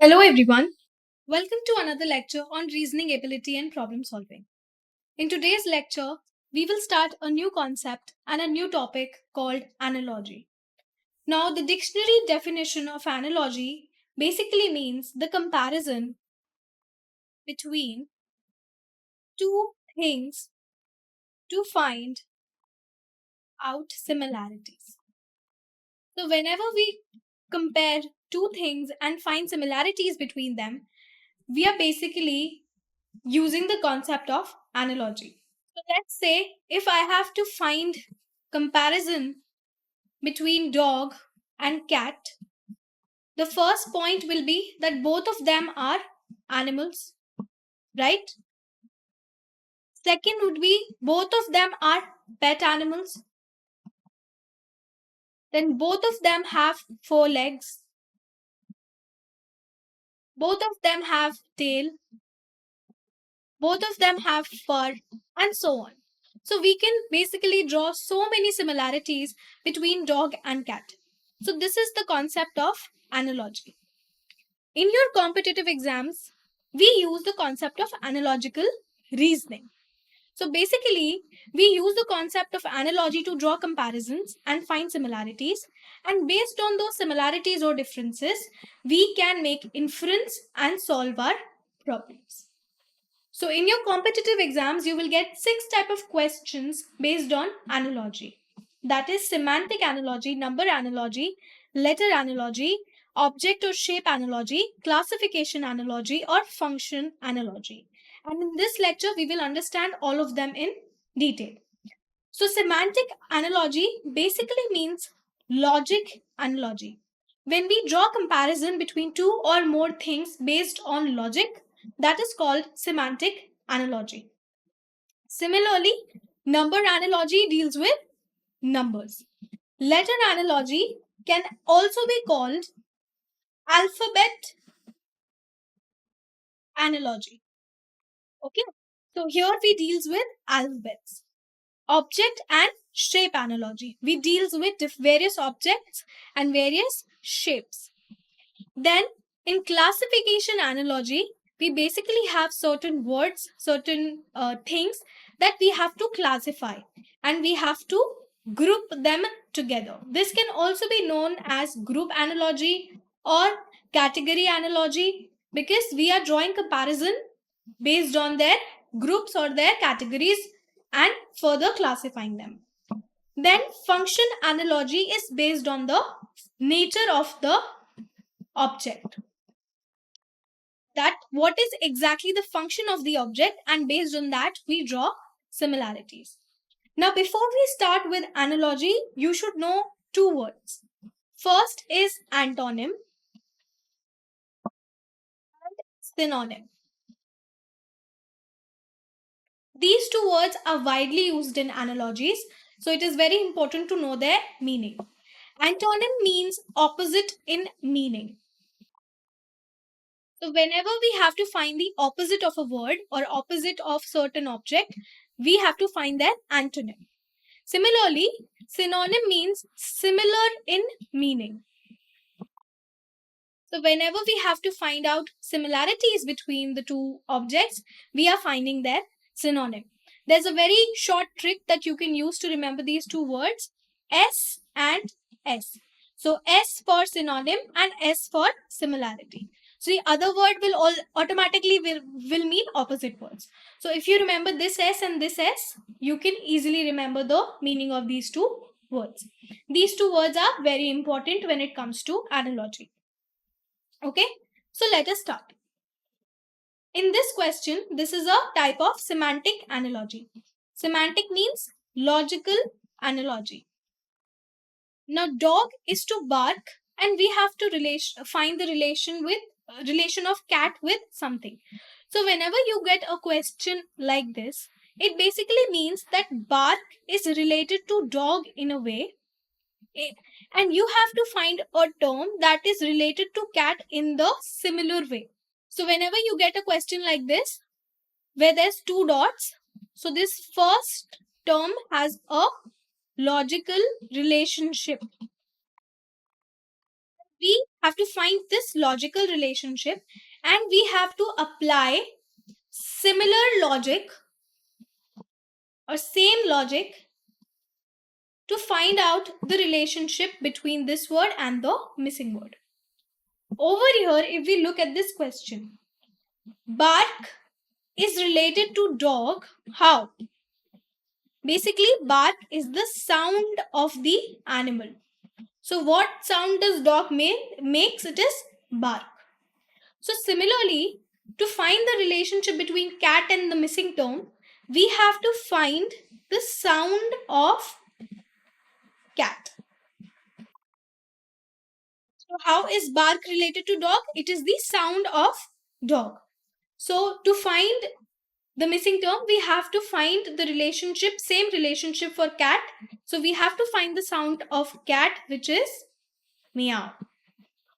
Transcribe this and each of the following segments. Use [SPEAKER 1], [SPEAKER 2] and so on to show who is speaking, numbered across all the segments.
[SPEAKER 1] Hello everyone. Welcome to another lecture on reasoning ability and problem solving. In today's lecture, we will start a new concept and a new topic called analogy. Now, the dictionary definition of analogy basically means the comparison between two things to find out similarities. So, whenever we compare two things and find similarities between them, we are basically using the concept of analogy. So let's say if I have to find comparison between dog and cat, the first point will be that both of them are animals, right? Second would be both of them are pet animals. Then both of them have four legs. Both of them have tail. Both of them have fur and so on. So we can basically draw so many similarities between dog and cat. So this is the concept of analogy. In your competitive exams, we use the concept of analogical reasoning. So basically, we use the concept of analogy to draw comparisons and find similarities. And based on those similarities or differences, we can make inference and solve our problems. So in your competitive exams, you will get 6 type of questions based on analogy. That is semantic analogy, number analogy, letter analogy, object or shape analogy, classification analogy, or function analogy. And in this lecture, we will understand all of them in detail. So semantic analogy basically means logic analogy. When we draw comparison between two or more things based on logic, that is called semantic analogy. Similarly, number analogy deals with numbers. Letter analogy can also be called alphabet analogy. Okay, so here we deals with alphabets. Object and shape analogy. We deals with various objects and various shapes. Then in classification analogy, we basically have certain words, certain things that we have to classify and we have to group them together. This can also be known as group analogy or category analogy because we are drawing comparison based on their groups or their categories and further classifying them. Then function analogy is based on the nature of the object, that what is exactly the function of the object, and based on that we draw similarities. Now before we start with analogy, you should know two words. First is antonym and synonym. These two words are widely used in analogies, so it is very important to know their meaning. Antonym means opposite in meaning. So whenever we have to find the opposite of a word or opposite of certain object, we have to find their antonym. Similarly, synonym means similar in meaning. So whenever we have to find out similarities between the two objects, we are finding their synonym. There's a very short trick that you can use to remember these two words, S and S. So S for synonym and S for similarity. So the other word will automatically will mean opposite words. So if you remember this S and this S, you can easily remember the meaning of these two words. These two words are very important when it comes to analogy. Okay, so let us start. In this question, this is a type of semantic analogy. Semantic means logical analogy. Now, dog is to bark, and we have to find the relation of cat with something. So, whenever you get a question like this, it basically means that bark is related to dog in a way, and you have to find a term that is related to cat in the similar way. So, whenever you get a question like this, where there's two dots, so this first term has a logical relationship. we have to find this logical relationship and we have to apply similar logic or same logic to find out the relationship between this word and the missing word. Over here, if we look at this question, bark is related to dog. How? Basically, bark is the sound of the animal. So what sound does dog makes? It is bark. So similarly, to find the relationship between cat and the missing term, we have to find the sound of cat. So how is bark related to dog? It is the sound of dog. So to find the missing term, we have to find the relationship, same relationship for cat. So we have to find the sound of cat, which is meow.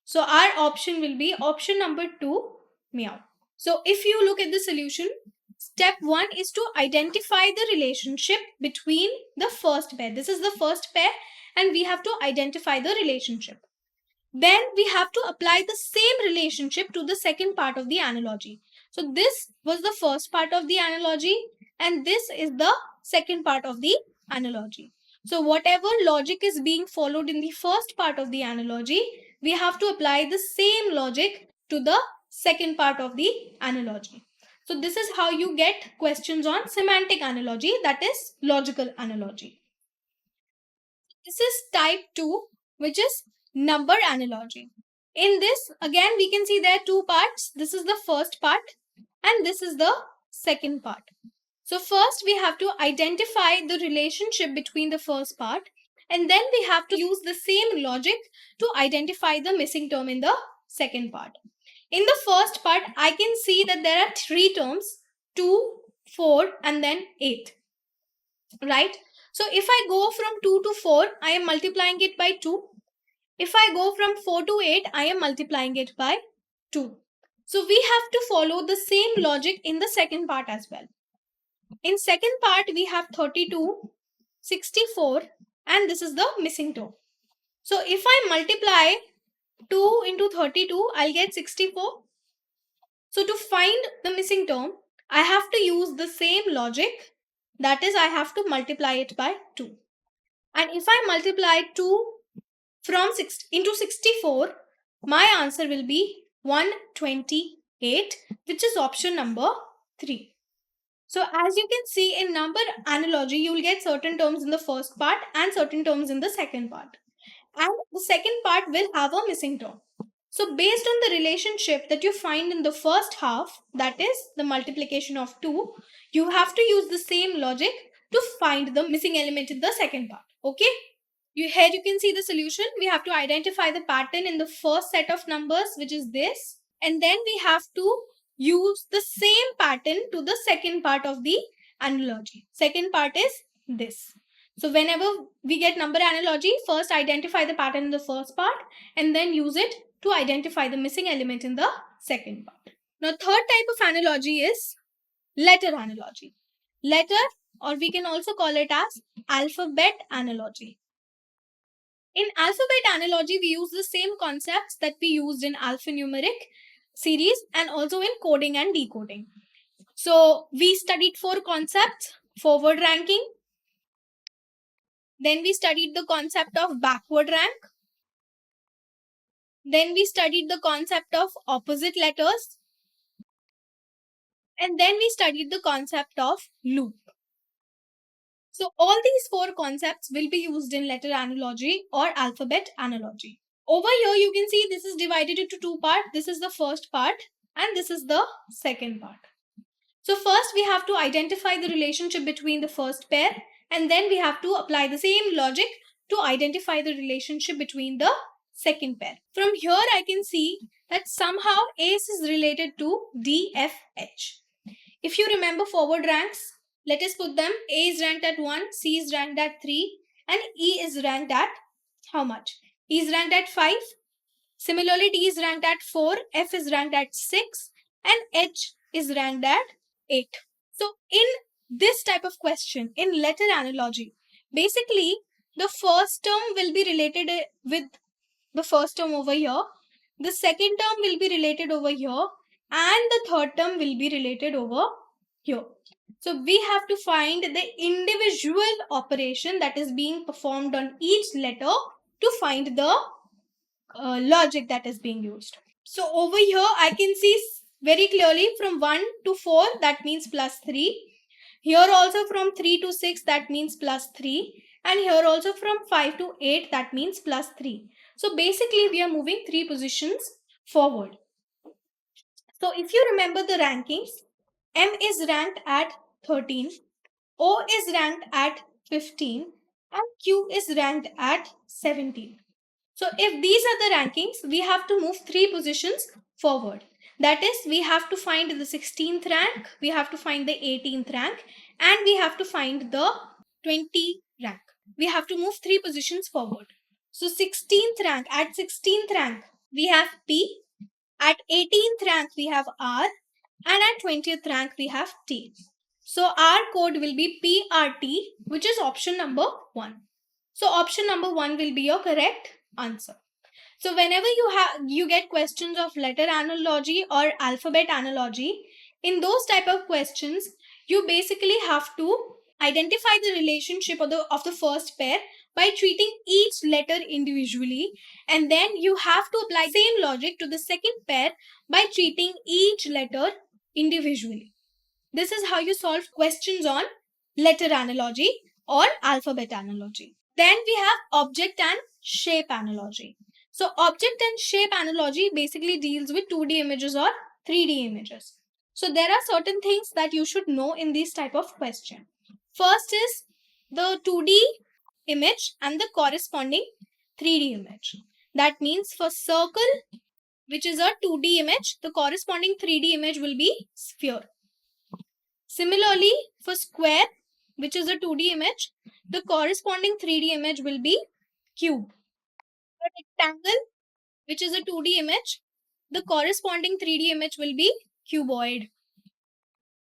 [SPEAKER 1] So our option will be option number 2, meow. So if you look at the solution, step 1 is to identify the relationship between the first pair. This is the first pair and we have to identify the relationship. Then we have to apply the same relationship to the second part of the analogy. So this was the first part of the analogy and this is the second part of the analogy. So whatever logic is being followed in the first part of the analogy, we have to apply the same logic to the second part of the analogy. So this is how you get questions on semantic analogy, that is logical analogy. This is type 2, which is number analogy. In this, again, we can see there are two parts. This is the first part and this is the second part. So first we have to identify the relationship between the first part and then we have to use the same logic to identify the missing term in the second part. In the first part, I can see that there are three terms, 2, 4 and then 8. Right? So if I go from 2 to 4, I am multiplying it by 2. If I go from 4 to 8, I am multiplying it by 2. So we have to follow the same logic in the second part as well. In second part, we have 32, 64 and this is the missing term. So if I multiply 2 into 32, I'll get 64. So to find the missing term, I have to use the same logic. That is, I have to multiply it by 2. And if I multiply 2 from 6 into 64, my answer will be 128, which is option number 3. So as you can see in number analogy, you will get certain terms in the first part and certain terms in the second part. And the second part will have a missing term. So based on the relationship that you find in the first half, that is the multiplication of 2, you have to use the same logic to find the missing element in the second part. Okay? Here you can see the solution. We have to identify the pattern in the first set of numbers, which is this. And then we have to use the same pattern to the second part of the analogy. Second part is this. So whenever we get number analogy, first identify the pattern in the first part and then use it to identify the missing element in the second part. Now third type of analogy is letter analogy. Letter, or we can also call it as alphabet analogy. In alphabet analogy, we use the same concepts that we used in alphanumeric series and also in coding and decoding. So we studied 4 concepts: forward ranking. Then we studied the concept of backward rank. Then we studied the concept of opposite letters. And then we studied the concept of loop. So all these 4 concepts will be used in letter analogy or alphabet analogy. Over here you can see this is divided into 2 parts. This is the first part and this is the second part. So first we have to identify the relationship between the first pair and then we have to apply the same logic to identify the relationship between the second pair. From here I can see that somehow ACE is related to DFH. If you remember forward ranks, let us put them. A is ranked at 1, C is ranked at 3 and E is ranked at how much? E is ranked at 5. Similarly, D is ranked at 4, F is ranked at 6 and H is ranked at 8. So in this type of question, in letter analogy, basically the first term will be related with the first term over here, the second term will be related over here, and the third term will be related over here. So we have to find the individual operation that is being performed on each letter to find the logic that is being used. So over here I can see very clearly from 1 to 4, that means plus 3. Here also from 3 to 6, that means plus 3. And here also from 5 to 8, that means plus 3. So basically we are moving 3 positions forward. So if you remember the rankings, M is ranked at 13, O is ranked at 15, and Q is ranked at 17. So if these are the rankings, we have to move 3 positions forward. That is, we have to find the 16th rank, we have to find the 18th rank, and we have to find the 20th rank. We have to move 3 positions forward. So 16th rank, at 16th rank, we have P, at 18th rank, we have R, and at 20th rank, we have T. So our code will be PRT, which is option number 1. So option number 1 will be your correct answer. So whenever you get questions of letter analogy or alphabet analogy, in those type of questions, you basically have to identify the relationship of the first pair by treating each letter individually, and then you have to apply same logic to the second pair by treating each letter individually. This is how you solve questions on letter analogy or alphabet analogy. Then we have object and shape analogy. So object and shape analogy basically deals with 2D images or 3D images. So there are certain things that you should know in this type of question. First is the 2D image and the corresponding 3D image. That means for circle, which is a 2D image, the corresponding 3D image will be sphere. Similarly, for square, which is a 2D image, the corresponding 3D image will be cube. For rectangle, which is a 2D image, the corresponding 3D image will be cuboid,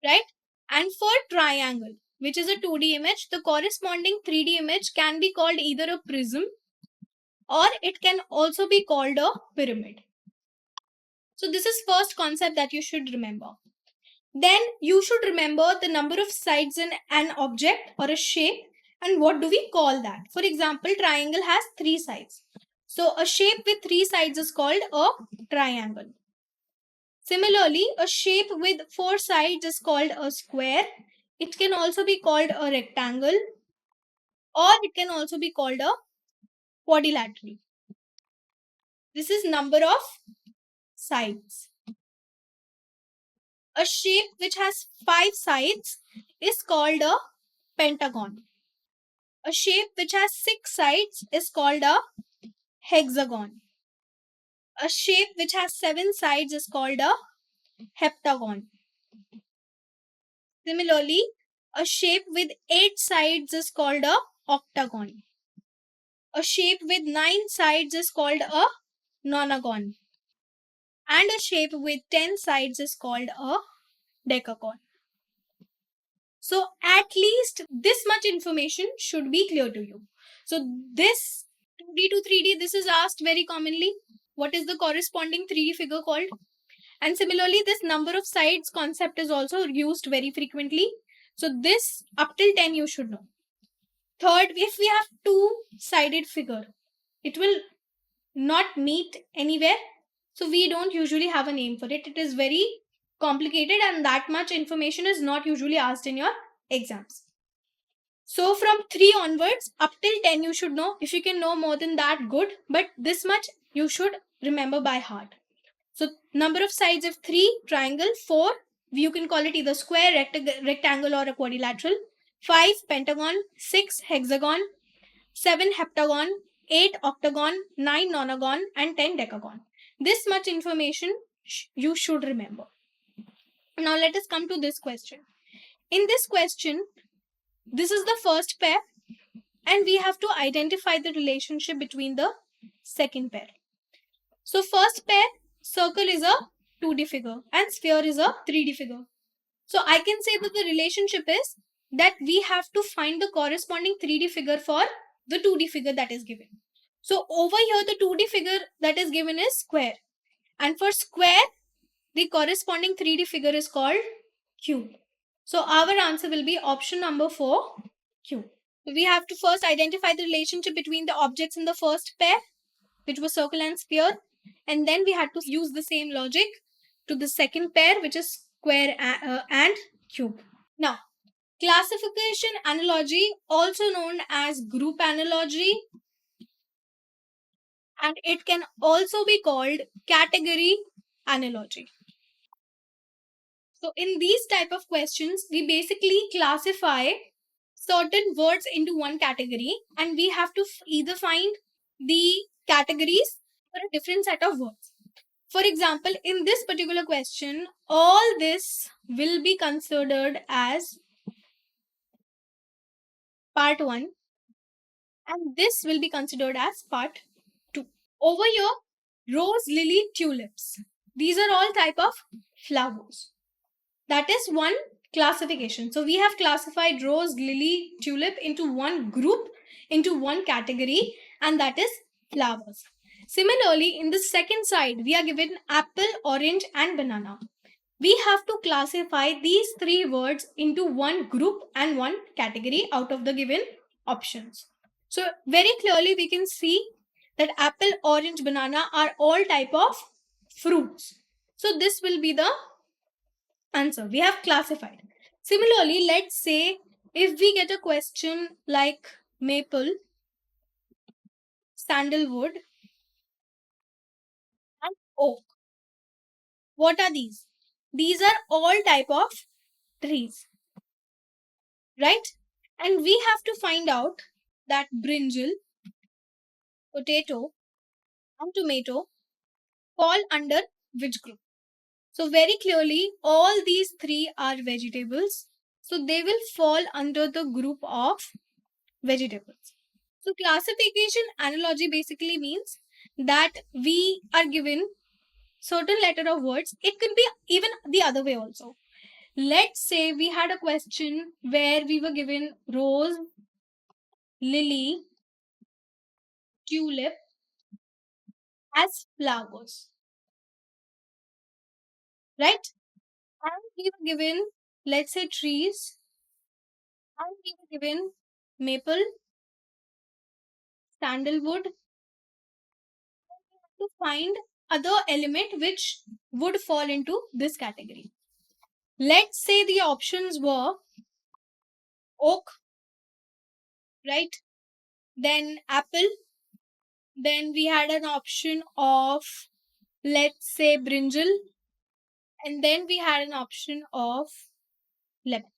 [SPEAKER 1] right? And for triangle, which is a 2D image, the corresponding 3D image can be called either a prism or it can also be called a pyramid. So this is first concept that you should remember. Then you should remember the number of sides in an object or a shape and what do we call that. For example, triangle has 3 sides. So a shape with 3 sides is called a triangle. Similarly, a shape with 4 sides is called a square. It can also be called a rectangle or it can also be called a quadrilateral. This is number of sides. A shape which has 5 sides is called a pentagon. A shape which has 6 sides is called a hexagon. A shape which has 7 sides is called a heptagon. Similarly, a shape with 8 sides is called a octagon. A shape with 9 sides is called a nonagon. And a shape with 10 sides is called a decagon. So at least this much information should be clear to you. So this 2D to 3D, this is asked very commonly. What is the corresponding 3D figure called? And similarly, this number of sides concept is also used very frequently. So this up till 10 you should know. Third, if we have two-sided figure, it will not meet anywhere. So we don't usually have a name for it. It is very complicated and that much information is not usually asked in your exams. So from 3 onwards up till 10 you should know. If you can know more than that, good. But this much you should remember by heart. So number of sides of 3, triangle. 4, you can call it either square, rectangle or a quadrilateral. 5, pentagon. 6, hexagon. 7, heptagon. 8, octagon. 9, nonagon. And 10, decagon. This much information you should remember. Now let us come to this question. In this question, this is the first pair and we have to identify the relationship between the second pair. So first pair, circle is a 2D figure and sphere is a 3D figure. So I can say that the relationship is that we have to find the corresponding 3D figure for the 2D figure that is given. So over here, the 2D figure that is given is square. And for square, the corresponding 3D figure is called cube. So our answer will be option number 4, cube. We have to first identify the relationship between the objects in the first pair, which was circle and sphere. And then we had to use the same logic to the second pair, which is square and cube. Now, classification analogy, also known as group analogy, and it can also be called category analogy. So in these type of questions, we basically classify certain words into one category, and we have to either find the categories for a different set of words. For example, in this particular question, all this will be considered as part 1 and this will be considered as part 2. Over here, rose, lily, tulips. These are all type of flowers. That is one classification. So we have classified rose, lily, tulip into one group, into one category, and that is flowers. Similarly, in the second side, we are given apple, orange, and banana. We have to classify these three words into one group and one category out of the given options. So very clearly we can see that apple, orange, banana are all type of fruits. So this will be the answer. We have classified. Similarly, let's say if we get a question like maple, sandalwood, and oak. What are these? These are all type of trees, right? And we have to find out that brinjal, potato, and tomato fall under which group. So very clearly, all these three are vegetables. So they will fall under the group of vegetables. So classification analogy basically means that we are given certain letter of words. It could be even the other way also. Let's say we had a question where we were given rose, lily, tulip as flowers, right? And we were given, let's say, trees, and we were given maple, sandalwood, to find other element which would fall into this category. Let's say the options were oak, right? Then apple. Then we had an option of, let's say, brinjal. And then we had an option of lemon.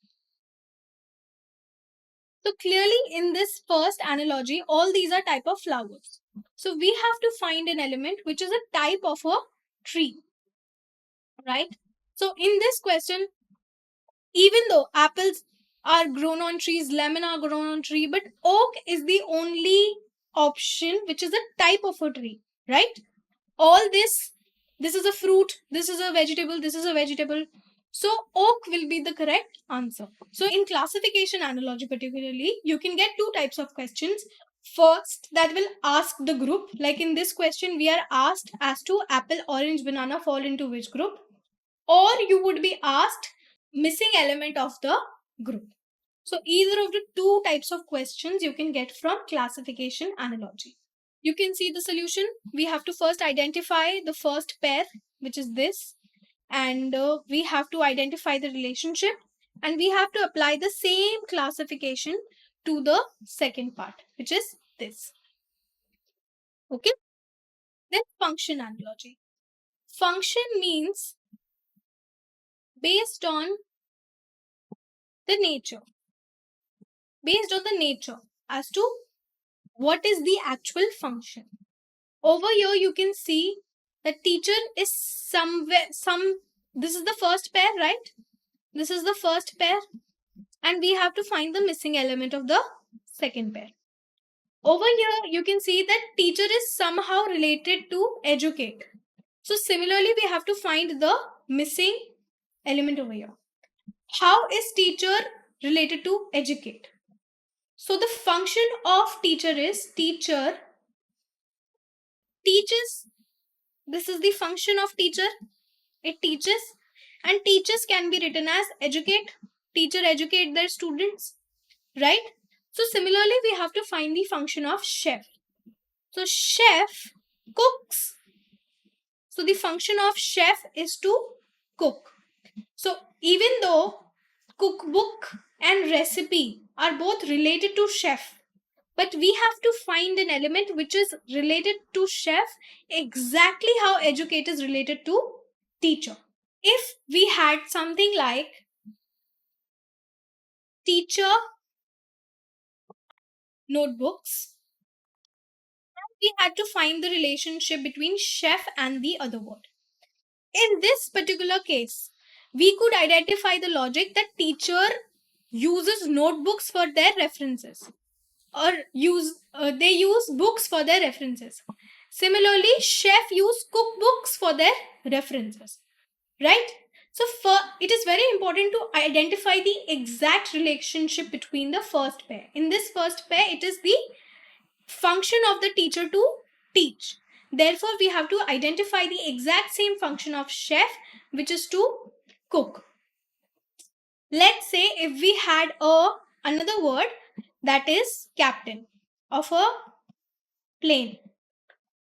[SPEAKER 1] So clearly in this first analogy, all these are type of flowers. So we have to find an element which is a type of a tree, right? So in this question, even though apples are grown on trees, lemon are grown on tree, but oak is the only option which is a type of a tree, right? All this is a fruit, this is a vegetable, this is a vegetable. So oak will be the correct answer. So in classification analogy particularly, you can get two types of questions. First, that will ask the group. Like in this question, we are asked as to apple, orange, banana fall into which group. Or you would be asked missing element of the group. So either of the two types of questions you can get from classification analogy. You can see the solution. We have to first identify the first pair, which is this, and we have to identify the relationship, and we have to apply the same classification to the second part, which is this. Okay. Then function analogy. Function means based on the nature, as to what is the actual function. Over here you can see the teacher is somewhere, this is the first pair, right? This is the first pair, and we have to find the missing element of the second pair. Over here you can see that teacher is somehow related to educate. So similarly we have to find the missing element over here. How is teacher related to educate? So the function of teacher is teacher teaches. This is the function of teacher. It teaches, and teachers can be written as educate. Teacher educate their students, right? So similarly, we have to find the function of chef. So chef cooks. So the function of chef is to cook. So even though cookbook and recipe are both related to chef, but we have to find an element which is related to chef exactly how educate is related to teacher. If we had something like teacher notebooks, we had to find the relationship between chef and the other word. In this particular case, we could identify the logic that teacher uses notebooks for their references, or they use books for their references. Similarly, chef use cookbooks for their references, right? So it is very important to identify the exact relationship between the first pair. In this first pair, it is the function of the teacher to teach. Therefore, we have to identify the exact same function of chef, which is to cook. Let's say if we had another word that is captain of a plane.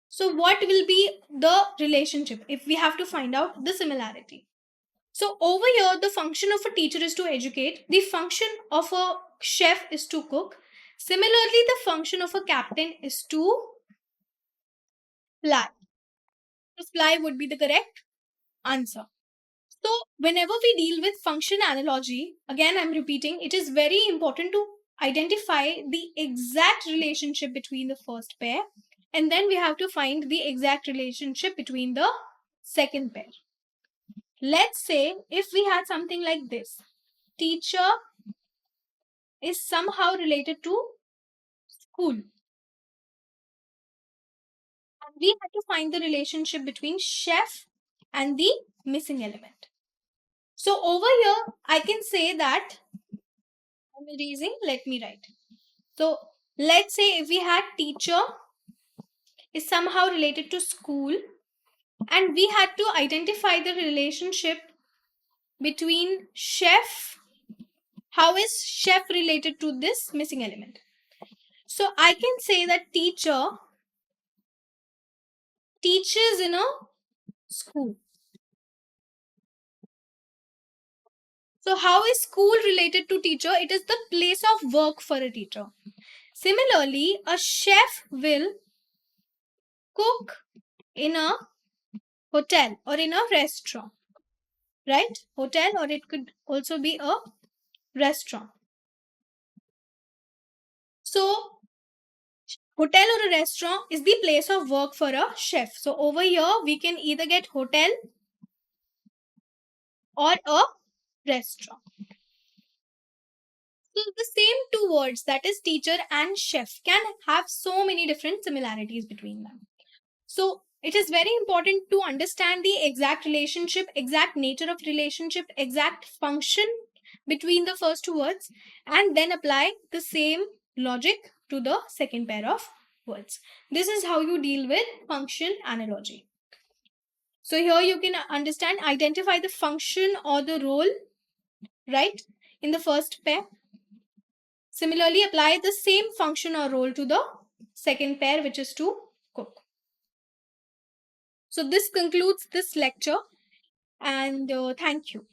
[SPEAKER 1] So what will be the relationship if we have to find out the similarity? So over here, the function of a teacher is to educate. The function of a chef is to cook. Similarly, the function of a captain is to fly. So fly would be the correct answer. So whenever we deal with function analogy, again I'm repeating, it is very important to identify the exact relationship between the first pair, and then we have to find the exact relationship between the second pair. Let's say if we had something like this, teacher is somehow related to school, and we had to find the relationship between chef and the missing element. So over here I can say that I'm erasing, let me write. So let's say if we had teacher is somehow related to school, and we had to identify the relationship between chef. How is chef related to this missing element? So I can say that teacher teaches in a school. So how is school related to teacher? It is the place of work for a teacher. Similarly, a chef will cook in a hotel or in a restaurant, right? Hotel, or it could also be a restaurant. So hotel or a restaurant is the place of work for a chef. So over here we can either get hotel or a restaurant. So the same two words, that is teacher and chef, can have so many different similarities between them. So it is very important to understand the exact relationship, exact nature of relationship, exact function between the first two words, and then apply the same logic to the second pair of words. This is how you deal with function analogy. So here you can understand, identify the function or the role, right, in the first pair. Similarly, apply the same function or role to the second pair, which is to cook. So this concludes this lecture, and thank you.